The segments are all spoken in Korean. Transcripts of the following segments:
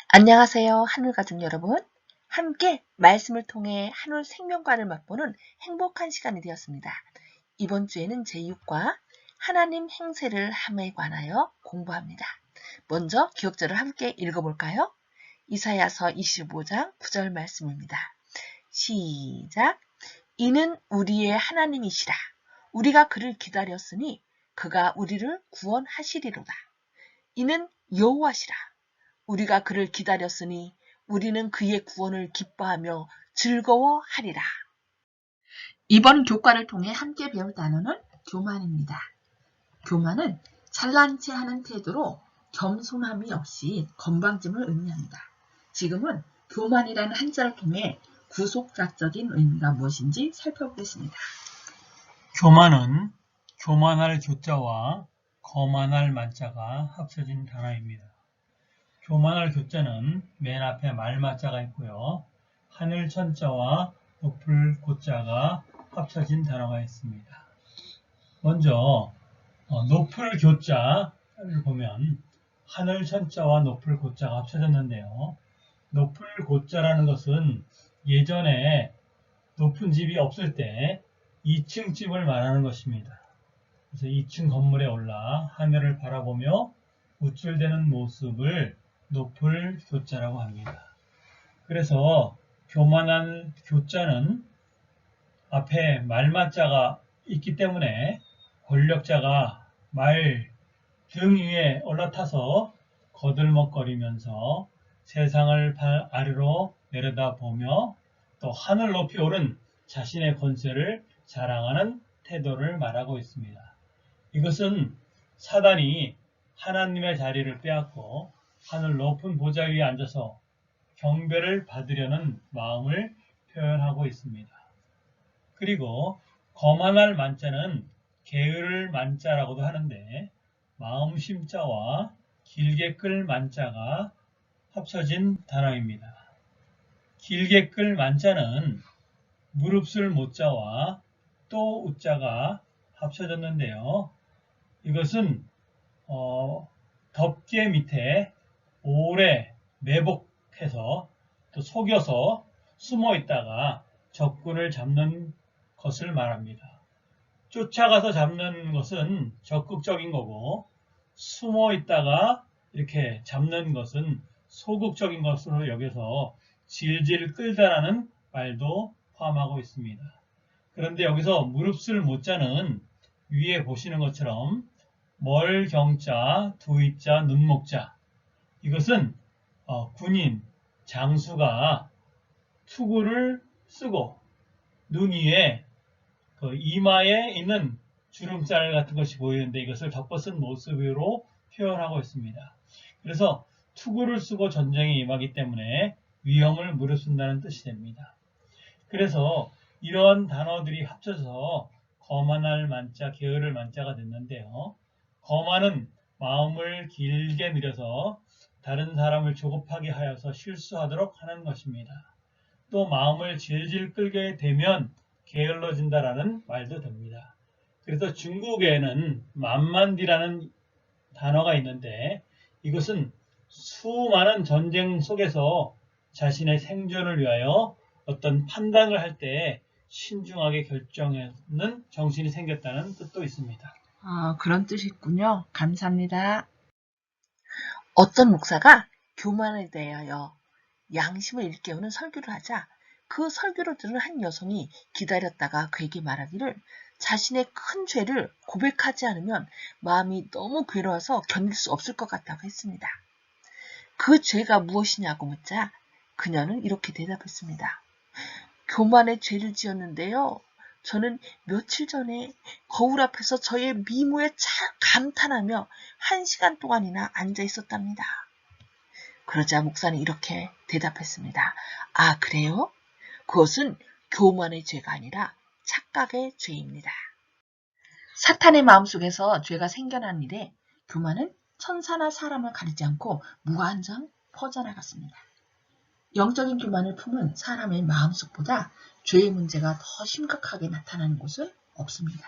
안녕하세요. 하늘가족 여러분. 함께 말씀을 통해 하늘 생명과를 맛보는 행복한 시간이 되었습니다. 이번 주에는 제6과 하나님 행세를 함에 관하여 공부합니다. 먼저 기억절을 함께 읽어볼까요? 이사야서 25장 9절 말씀입니다. 시작. 이는 우리의 하나님이시라. 우리가 그를 기다렸으니 그가 우리를 구원하시리로다. 이는 여호와시라. 우리가 그를 기다렸으니 우리는 그의 구원을 기뻐하며 즐거워하리라. 이번 교과를 통해 함께 배울 단어는 교만입니다. 교만은 잘난 체 하는 태도로 겸손함이 없이 건방짐을 의미합니다. 지금은 교만이라는 한자를 통해 구속사적인 의미가 무엇인지 살펴보겠습니다. 교만은 교만할 교자와 거만할 만자가 합쳐진 단어입니다. 교만할 교자는 맨 앞에 말마자가 있고요. 하늘 천자와 높을 고자가 합쳐진 단어가 있습니다. 먼저 높을 교자를 보면 하늘 천자와 높을 고자가 합쳐졌는데요. 높을 고자라는 것은 예전에 높은 집이 없을 때 2층 집을 말하는 것입니다. 그래서 2층 건물에 올라 하늘을 바라보며 우쭐대는 모습을 높을 교자라고 합니다. 그래서 교만한 교자는 앞에 말마자가 있기 때문에 권력자가 말 등 위에 올라타서 거들먹거리면서 세상을 발 아래로 내려다보며 또 하늘 높이 오른 자신의 권세를 자랑하는 태도를 말하고 있습니다. 이것은 사단이 하나님의 자리를 빼앗고 하늘 높은 보좌 위에 앉아서 경배를 받으려는 마음을 표현하고 있습니다. 그리고 거만할 만자는 게으를 만자라고도 하는데 마음심자와 길게 끌 만자가 합쳐진 단어입니다. 길게 끌 만자는 무릅쓸 못자와 또 우자가 합쳐졌는데요. 이것은 덮개 밑에 오래 매복해서 또 속여서 숨어 있다가 적군을 잡는 것을 말합니다. 쫓아가서 잡는 것은 적극적인 거고 숨어 있다가 이렇게 잡는 것은 소극적인 것으로 여겨서 질질 끌다라는 말도 포함하고 있습니다. 그런데 여기서 무릅쓸 못자는 위에 보시는 것처럼 멀경자, 두이자, 눈목자 이것은 군인, 장수가 투구를 쓰고 눈 위에 그 이마에 있는 주름살 같은 것이 보이는데 이것을 덮어쓴 모습으로 표현하고 있습니다. 그래서 투구를 쓰고 전쟁에 임하기 때문에 위험을 무릅쓴다는 뜻이 됩니다. 그래서 이런 단어들이 합쳐서 거만할 만자, 게으를 만자가 됐는데요. 거만은 마음을 길게 들여서 다른 사람을 조급하게 하여서 실수하도록 하는 것입니다. 또 마음을 질질 끌게 되면 게을러진다라는 말도 됩니다. 그래서 중국에는 만만디라는 단어가 있는데 이것은 수많은 전쟁 속에서 자신의 생존을 위하여 어떤 판단을 할 때 신중하게 결정하는 정신이 생겼다는 뜻도 있습니다. 그런 뜻이 있군요. 감사합니다. 어떤 목사가 교만에 대하여 양심을 일깨우는 설교를 하자 그 설교를 들은 한 여성이 기다렸다가 그에게 말하기를 자신의 큰 죄를 고백하지 않으면 마음이 너무 괴로워서 견딜 수 없을 것 같다고 했습니다. 그 죄가 무엇이냐고 묻자 그녀는 이렇게 대답했습니다. 교만의 죄를 지었는데요. 저는 며칠 전에 거울 앞에서 저의 미모에 감탄하며 1시간 동안이나 앉아 있었답니다. 그러자 목사는 이렇게 대답했습니다. 아, 그래요? 그것은 교만의 죄가 아니라 착각의 죄입니다. 사탄의 마음속에서 죄가 생겨난 일에 교만은 천사나 사람을 가리지 않고 무한정 퍼져나갔습니다. 영적인 교만을 품은 사람의 마음속보다 죄의 문제가 더 심각하게 나타나는 곳은 없습니다.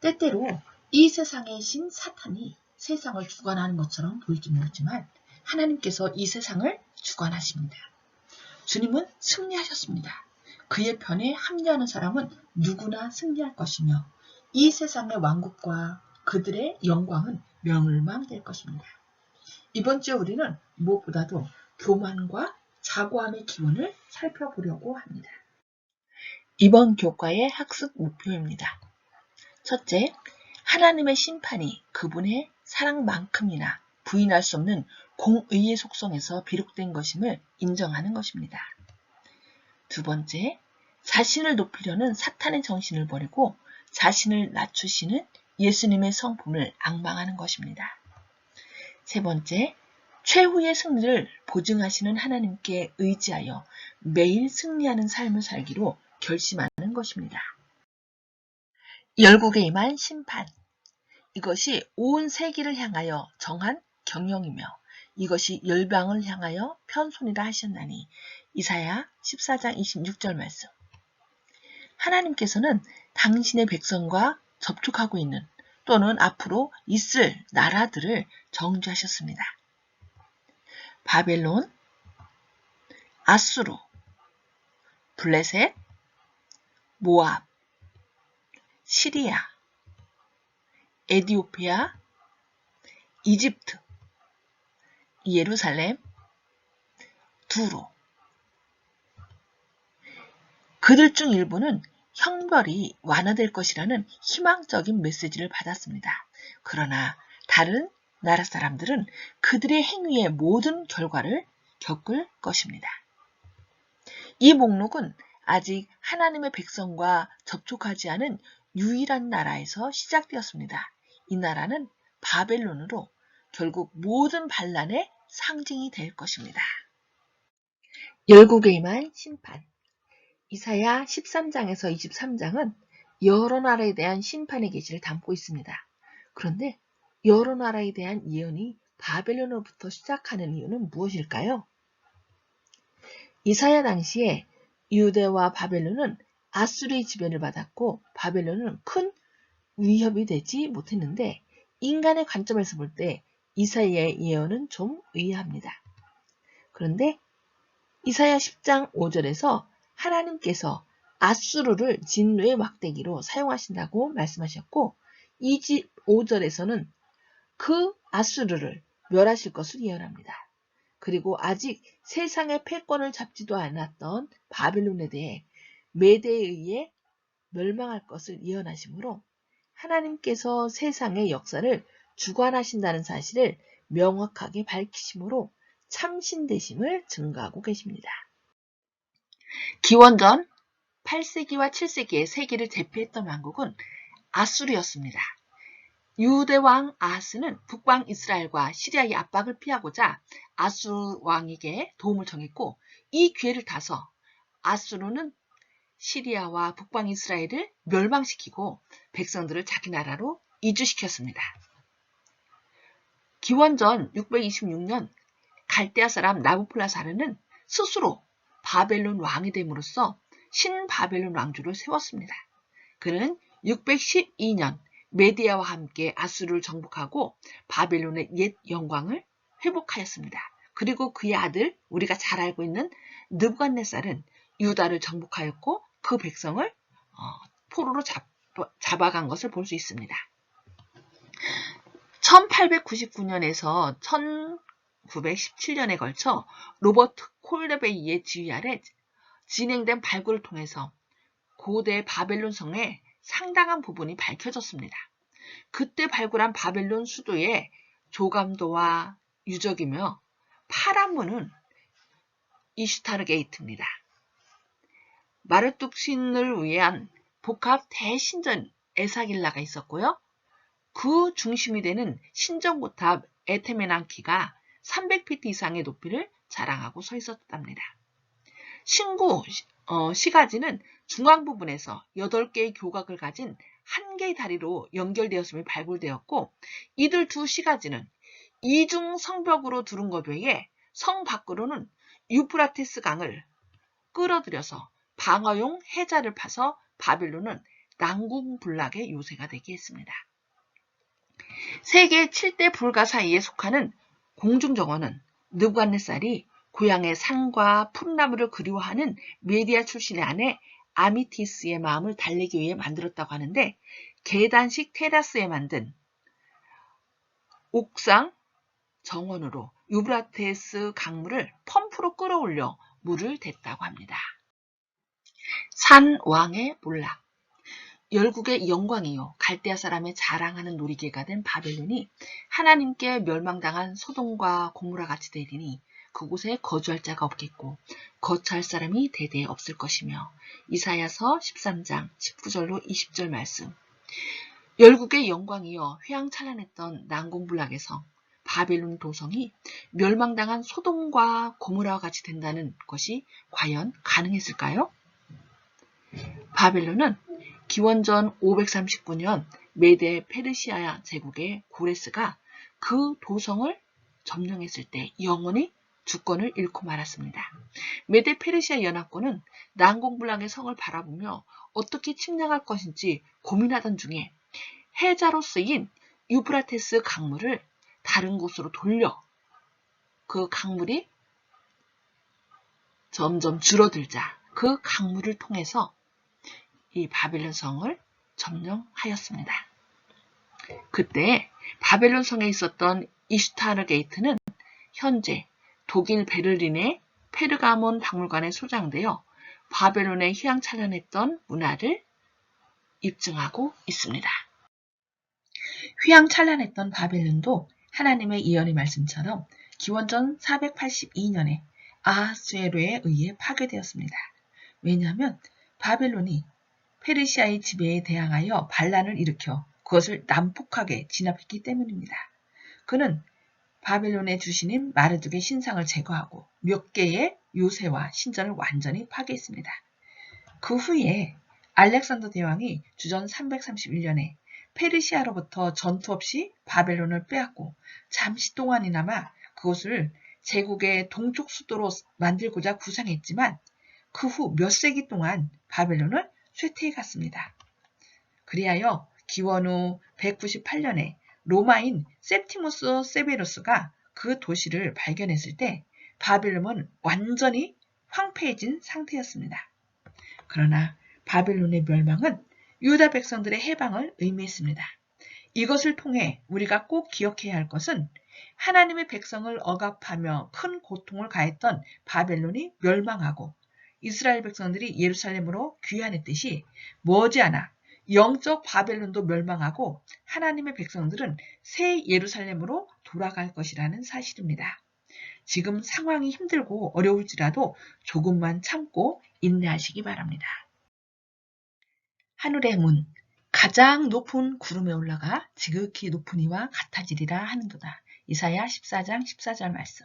때때로 이 세상의 신 사탄이 세상을 주관하는 것처럼 보일지 모르지만 하나님께서 이 세상을 주관하십니다. 주님은 승리하셨습니다. 그의 편에 합리하는 사람은 누구나 승리할 것이며 이 세상의 왕국과 그들의 영광은 멸망될 것입니다. 이번 주에 우리는 무엇보다도 교만과 자고함의 기원을 살펴보려고 합니다. 이번 교과의 학습 목표입니다. 첫째, 하나님의 심판이 그분의 사랑만큼이나 부인할 수 없는 공의의 속성에서 비롯된 것임을 인정하는 것입니다. 두 번째, 자신을 높이려는 사탄의 정신을 버리고 자신을 낮추시는 예수님의 성품을 앙망하는 것입니다. 세 번째, 최후의 승리를 보증하시는 하나님께 의지하여 매일 승리하는 삶을 살기로 결심하는 것입니다. 열국에 임한 심판. 이것이 온 세계를 향하여 정한 경영이며 이것이 열방을 향하여 편손이라 하셨나니 이사야 14장 26절 말씀. 하나님께서는 당신의 백성과 접촉하고 있는 또는 앞으로 있을 나라들을 정죄하셨습니다. 바벨론, 아수르, 블레셋, 모압, 시리아, 에디오피아, 이집트, 예루살렘, 두로. 그들 중 일부는 형벌이 완화될 것이라는 희망적인 메시지를 받았습니다. 그러나 다른 나라 사람들은 그들의 행위의 모든 결과를 겪을 것입니다. 이 목록은 아직 하나님의 백성과 접촉하지 않은 유일한 나라에서 시작되었습니다. 이 나라는 바벨론으로 결국 모든 반란의 상징이 될 것입니다. 열국에 임한 심판. 이사야 13장에서 23장은 여러 나라에 대한 심판의 계시를 담고 있습니다. 그런데 여러 나라에 대한 예언이 바벨론으로부터 시작하는 이유는 무엇일까요? 이사야 당시에 유대와 바벨론은 아수르의 지배를 받았고 바벨론은 큰 위협이 되지 못했는데 인간의 관점에서 볼 때 이사야의 예언은 좀 의아합니다. 그런데 이사야 10장 5절에서 하나님께서 아수르를 진노의 막대기로 사용하신다고 말씀하셨고 25절에서는 그 아수르를 멸하실 것을 예언합니다. 그리고 아직 세상의 패권을 잡지도 않았던 바벨론에 대해 메대에 의해 멸망할 것을 예언하시므로 하나님께서 세상의 역사를 주관하신다는 사실을 명확하게 밝히심으로 참신되심을 증거하고 계십니다. 기원전 8세기와 7세기에 세계를 대표했던 왕국은 아수르였습니다. 유대 왕 아하스는 북방 이스라엘과 시리아의 압박을 피하고자 아수르 왕에게 도움을 청했고 이 기회를 타서 아수르는 시리아와 북방 이스라엘을 멸망시키고 백성들을 자기 나라로 이주시켰습니다. 기원전 626년 갈대아 사람 나부콜라사르는 스스로 바벨론 왕이 됨으로써 신바벨론 왕조를 세웠습니다. 그는 612년 메디아와 함께 아수르를 정복하고 바벨론의 옛 영광을 회복하였습니다. 그리고 그의 아들 우리가 잘 알고 있는 느부갓네살은 유다를 정복하였고 그 백성을 포로로 잡아간 것을 볼 수 있습니다. 1899년에서 1917년에 걸쳐 로버트 콜레베이의 지휘 아래 진행된 발굴을 통해서 고대 바벨론 성의 상당한 부분이 밝혀졌습니다. 그때 발굴한 바벨론 수도의 조감도와 유적이며 파란 문은 이슈타르 게이트입니다. 마르뚝 신을 위한 복합 대신전 에사길라가 있었고요. 그 중심이 되는 신정고탑 에테메난키가 300피트 이상의 높이를 자랑하고 서 있었답니다. 신구 시가지는 중앙 부분에서 8개의 교각을 가진 한 개의 다리로 연결되었음이 발굴되었고 이들 두 시가지는 이중 성벽으로 두른 것 외에 성 밖으로는 유프라테스 강을 끌어들여서 방어용 해자를 파서 바벨론은 난궁불락의 요새가 되게 했습니다. 세계 7대 불가 사이에 속하는 공중정원은 느부갓네살이 고향의 산과 푸른나무를 그리워하는 메디아 출신의 아내 아미티스의 마음을 달래기 위해 만들었다고 하는데, 계단식 테라스에 만든 옥상 정원으로 유브라테스 강물을 펌프로 끌어올려 물을 댔다고 합니다. 산 왕의 몰락. 열국의 영광이요 갈대아 사람의 자랑하는 놀이개가 된 바벨론이 하나님께 멸망당한 소돔과 고모라 같이 되리니 그곳에 거주할 자가 없겠고 거처할 사람이 대대에 없을 것이며. 이사야서 13장 19절로 20절 말씀. 열국의 영광이여 휘황찬란했던 난공불락의 성 바벨론 도성이 멸망당한 소돔과 고모라와 같이 된다는 것이 과연 가능했을까요? 바벨론은 기원전 539년 메데 페르시아 제국의 고레스가 그 도성을 점령했을 때 영원히 주권을 잃고 말았습니다. 메데 페르시아 연합군은 난공불락의 성을 바라보며 어떻게 침략할 것인지 고민하던 중에 해자로 쓰인 유브라테스 강물을 다른 곳으로 돌려 그 강물이 점점 줄어들자 그 강물을 통해서 이 바벨론 성을 점령하였습니다. 그때 바벨론 성에 있었던 이슈타르 게이트는 현재 독일 베를린의 페르가몬 박물관에 소장되어 바벨론의 휘황찬란했던 문화를 입증하고 있습니다. 휘황찬란했던 바벨론도 하나님의 예언의 말씀처럼 기원전 482년에 아하수에로에 의해 파괴되었습니다. 왜냐하면 바벨론이 페르시아의 지배에 대항하여 반란을 일으켜 그것을 난폭하게 진압했기 때문입니다. 그는 바벨론의 주신인 마르둑의 신상을 제거하고 몇 개의 요새와 신전을 완전히 파괴했습니다. 그 후에 알렉산더 대왕이 주전 331년에 페르시아로부터 전투 없이 바벨론을 빼앗고 잠시 동안이나마 그것을 제국의 동쪽 수도로 만들고자 구상했지만 그 후 몇 세기 동안 바벨론을 쇠퇴해 갔습니다. 그리하여 기원 후 198년에 로마인 septimus 세베루스가 그 도시를 발견했을 때 바벨론은 완전히 황폐해진 상태였습니다. 그러나 바벨론의 멸망은 유다 백성들의 해방을 의미했습니다. 이것을 통해 우리가 꼭 기억해야 할 것은 하나님의 백성을 억압하며 큰 고통을 가했던 바벨론이 멸망하고 이스라엘 백성들이 예루살렘으로 귀환했듯이 머지않아 영적 바벨론도 멸망하고 하나님의 백성들은 새 예루살렘으로 돌아갈 것이라는 사실입니다. 지금 상황이 힘들고 어려울지라도 조금만 참고 인내하시기 바랍니다. 하늘의 문, 가장 높은 구름에 올라가 지극히 높은 이와 같아지리라 하는도다. 이사야 14장 14절 말씀.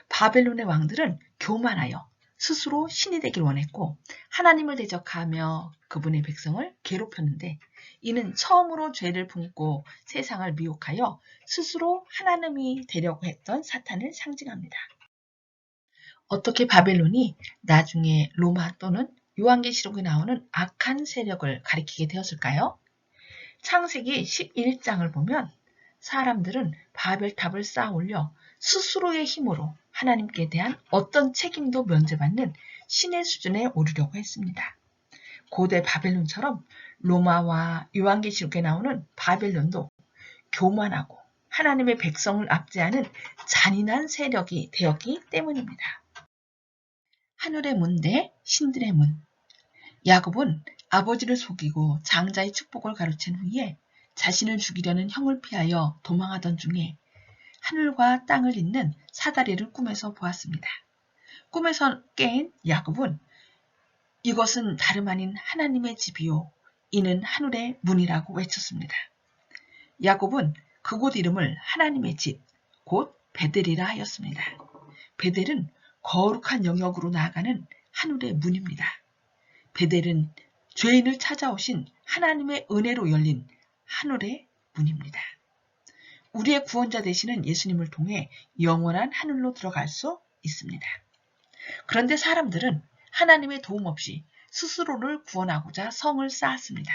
바벨론의 왕들은 교만하여 스스로 신이 되길 원했고 하나님을 대적하며 그분의 백성을 괴롭혔는데, 이는 처음으로 죄를 품고 세상을 미혹하여 스스로 하나님이 되려고 했던 사탄을 상징합니다. 어떻게 바벨론이 나중에 로마 또는 요한계시록에 나오는 악한 세력을 가리키게 되었을까요? 창세기 11장을 보면 사람들은 바벨탑을 쌓아 올려 스스로의 힘으로 하나님께 대한 어떤 책임도 면제받는 신의 수준에 오르려고 했습니다. 고대 바벨론처럼 로마와 요한계시록에 나오는 바벨론도 교만하고 하나님의 백성을 압제하는 잔인한 세력이 되었기 때문입니다. 하늘의 문 대 신들의 문. 야곱은 아버지를 속이고 장자의 축복을 가로챈 후에 자신을 죽이려는 형을 피하여 도망하던 중에 하늘과 땅을 잇는 사다리를 꿈에서 보았습니다. 꿈에서 깬 야곱은 이것은 다름 아닌 하나님의 집이요 이는 하늘의 문이라고 외쳤습니다. 야곱은 그곳 이름을 하나님의 집, 곧 베델이라 하였습니다. 베델은 거룩한 영역으로 나아가는 하늘의 문입니다. 베델은 죄인을 찾아오신 하나님의 은혜로 열린 하늘의 문입니다. 우리의 구원자 되시는 예수님을 통해 영원한 하늘로 들어갈 수 있습니다. 그런데 사람들은 하나님의 도움 없이 스스로를 구원하고자 성을 쌓았습니다.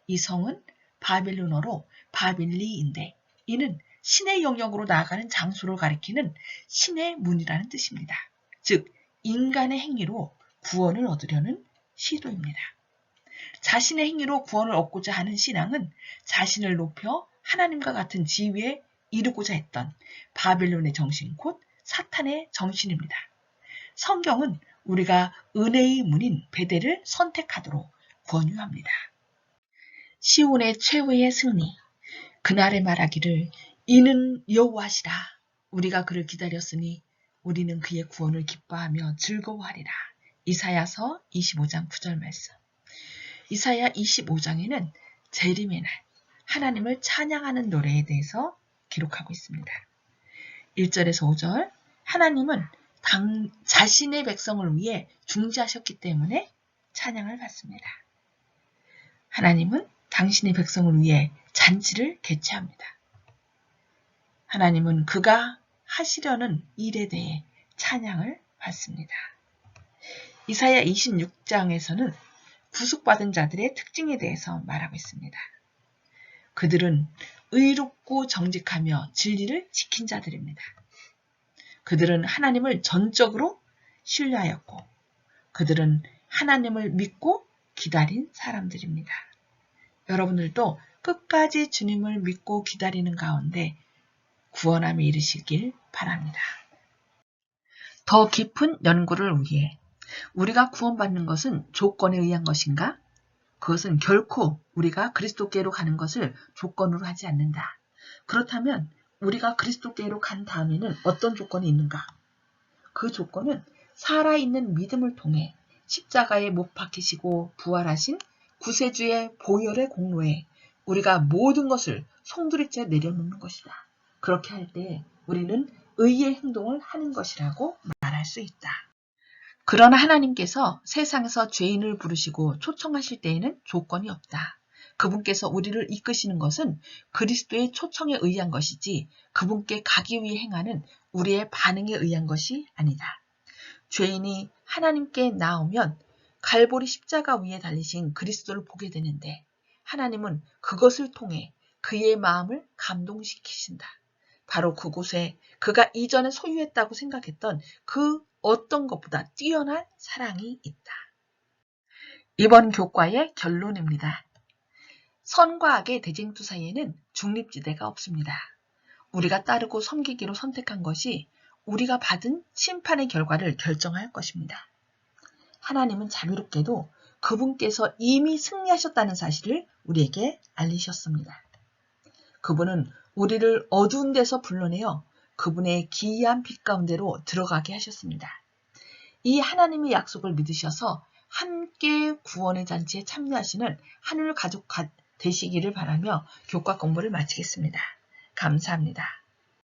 이 성은 바벨론어로 바빌리인데 이는 신의 영역으로 나아가는 장소를 가리키는 신의 문이라는 뜻입니다. 즉 인간의 행위로 구원을 얻으려는 시도입니다. 자신의 행위로 구원을 얻고자 하는 신앙은 자신을 높여 하나님과 같은 지위에 이르고자 했던 바벨론의 정신 곧 사탄의 정신입니다. 성경은 우리가 은혜의 문인 베델을 선택하도록 권유합니다. 시온의 최후의 승리. 그날에 말하기를 이는 여호와시라. 우리가 그를 기다렸으니 우리는 그의 구원을 기뻐하며 즐거워하리라. 이사야서 25장 9절 말씀. 이사야 25장에는 재림의 날 하나님을 찬양하는 노래에 대해서 기록하고 있습니다. 1절에서 5절 하나님은 자신의 백성을 위해 중재하셨기 때문에 찬양을 받습니다. 하나님은 당신의 백성을 위해 잔치를 개최합니다. 하나님은 그가 하시려는 일에 대해 찬양을 받습니다. 이사야 26장에서는 구속받은 자들의 특징에 대해서 말하고 있습니다. 그들은 의롭고 정직하며 진리를 지킨 자들입니다. 그들은 하나님을 전적으로 신뢰하였고 그들은 하나님을 믿고 기다린 사람들입니다. 여러분들도 끝까지 주님을 믿고 기다리는 가운데 구원함에 이르시길 바랍니다. 더 깊은 연구를 위해 우리가 구원받는 것은 조건에 의한 것인가? 그것은 결코 우리가 그리스도께로 가는 것을 조건으로 하지 않는다. 그렇다면 우리가 그리스도께로 간 다음에는 어떤 조건이 있는가? 그 조건은 살아있는 믿음을 통해 십자가에 못 박히시고 부활하신 구세주의 보혈의 공로에 우리가 모든 것을 송두리째 내려놓는 것이다. 그렇게 할 때 우리는 의의 행동을 하는 것이라고 말할 수 있다. 그러나 하나님께서 세상에서 죄인을 부르시고 초청하실 때에는 조건이 없다. 그분께서 우리를 이끄시는 것은 그리스도의 초청에 의한 것이지 그분께 가기 위해 행하는 우리의 반응에 의한 것이 아니다. 죄인이 하나님께 나오면 갈보리 십자가 위에 달리신 그리스도를 보게 되는데 하나님은 그것을 통해 그의 마음을 감동시키신다. 바로 그곳에 그가 이전에 소유했다고 생각했던 그 어떤 것보다 뛰어난 사랑이 있다. 이번 교과의 결론입니다. 선과 악의 대쟁투 사이에는 중립지대가 없습니다. 우리가 따르고 섬기기로 선택한 것이 우리가 받은 심판의 결과를 결정할 것입니다. 하나님은 자비롭게도 그분께서 이미 승리하셨다는 사실을 우리에게 알리셨습니다. 그분은 우리를 어두운 데서 불러내어 그분의 기이한 빛 가운데로 들어가게 하셨습니다. 이 하나님의 약속을 믿으셔서 함께 구원의 잔치에 참여하시는 하늘 가족 되시기를 바라며 교과 공부를 마치겠습니다. 감사합니다.